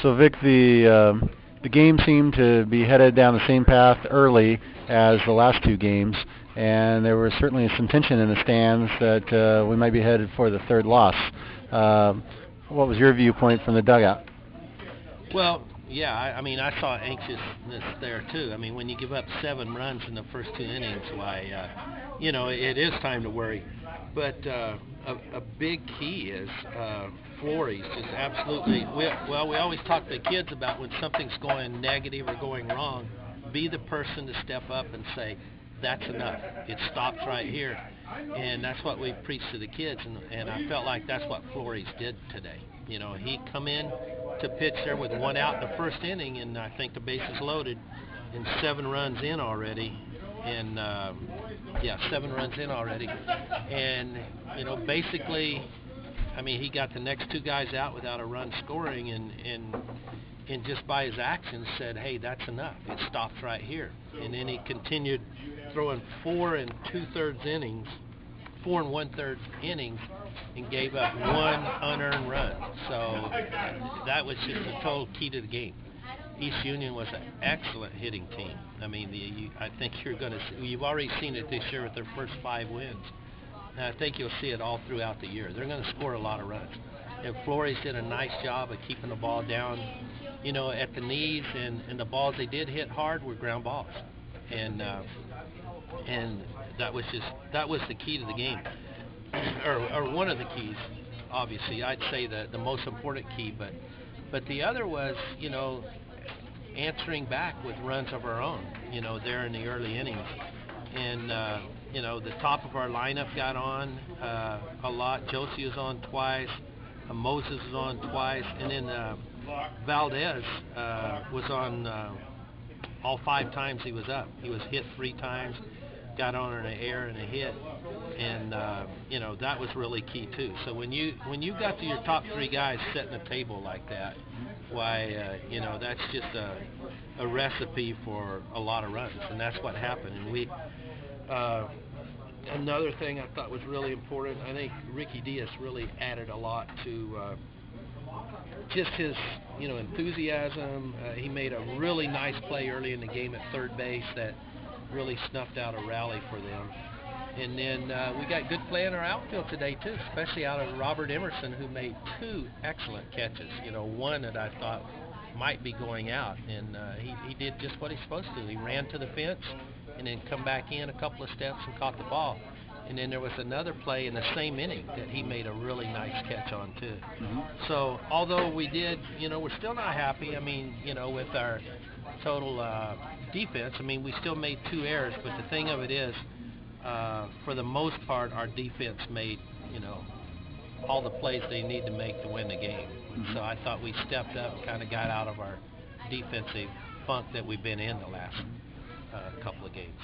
So Vic, the game seemed to be headed down the same path early as the last two games, and there was certainly some tension in the stands that we might be headed for the third loss. What was your viewpoint from the dugout? Well, yeah, I mean, I saw anxiousness there too. I mean, when you give up 7 runs in the first 2 innings, it is time to worry. But a big key is Flores just absolutely. We always talk to the kids about when something's going negative or going wrong, be the person to step up and say, that's enough. It stops right here. And that's what we preach to the kids, and I felt like that's what Flores did today. He come in to pitch there with 1 out in the first inning, and I think the bases loaded, and 7 runs in already. And 7 runs in already. And basically, I mean, he got the next 2 guys out without a run scoring, and just by his actions said, hey, that's enough. It stops right here. And then he continued throwing 4 and 2/3 innings, 4 and 1/3 innings, and gave up 1 unearned run. So that was just the total key to the game. East Union was an excellent hitting team. I mean, I think you've already seen it this year with their first 5 wins. And I think you'll see it all throughout the year. They're going to score a lot of runs. And Flores did a nice job of keeping the ball down, at the knees, and the balls they did hit hard were ground balls. And that was the key to the game, or one of the keys. Obviously, I'd say the most important key, but the other was, answering back with runs of our own, there in the early innings. And, the top of our lineup got on a lot. Josie was on twice. Moses was on twice. And then Valdez was on all 5 times he was up. He was hit 3 times, got on an air and a hit. And, that was really key, too. So when you got to your top 3 guys setting a table like that, why, that's just a recipe for a lot of runs, and that's what happened. And another thing I thought was really important, I think Ricky Diaz really added a lot to just his, enthusiasm. He made a really nice play early in the game at third base that really snuffed out a rally for them. And then we got good play in our outfield today, too, especially out of Robert Emerson, who made 2 excellent catches. One that I thought might be going out, and he did just what he's supposed to. He ran to the fence and then come back in a couple of steps and caught the ball. And then there was another play in the same inning that he made a really nice catch on, too. Mm-hmm. So although we did, we're still not happy, with our total defense. We still made 2 errors, but the thing of it is, for the most part, our defense made, all the plays they need to make to win the game. Mm-hmm. So I thought we stepped up and kind of got out of our defensive funk that we've been in the last couple of games.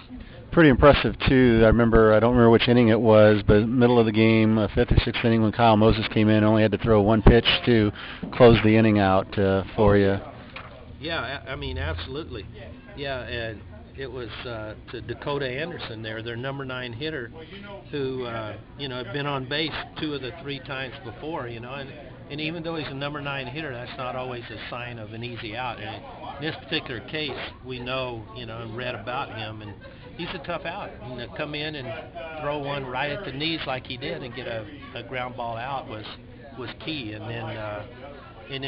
Pretty impressive, too. I don't remember which inning it was, but middle of the game, 5th or 6th inning, when Kyle Moses came in, only had to throw 1 pitch to close the inning out for you. Yeah, absolutely. Yeah, and it was to Dakota Anderson there, their number 9 hitter, who, had been on base 2 of the 3 times before, and even though he's a number 9 hitter, that's not always a sign of an easy out. And in this particular case, we know, and read about him, and he's a tough out. And to come in and throw one right at the knees like he did and get a ground ball out was key. And then, in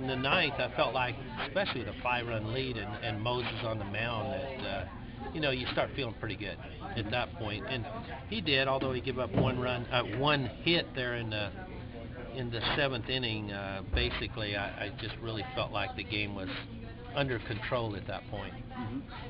the 9th, I felt like, especially the 5-run lead and Moses on the mound, that you start feeling pretty good at that point. And he did, although he gave up 1 hit there in the 7th inning. Basically, I just really felt like the game was under control at that point. Mm-hmm.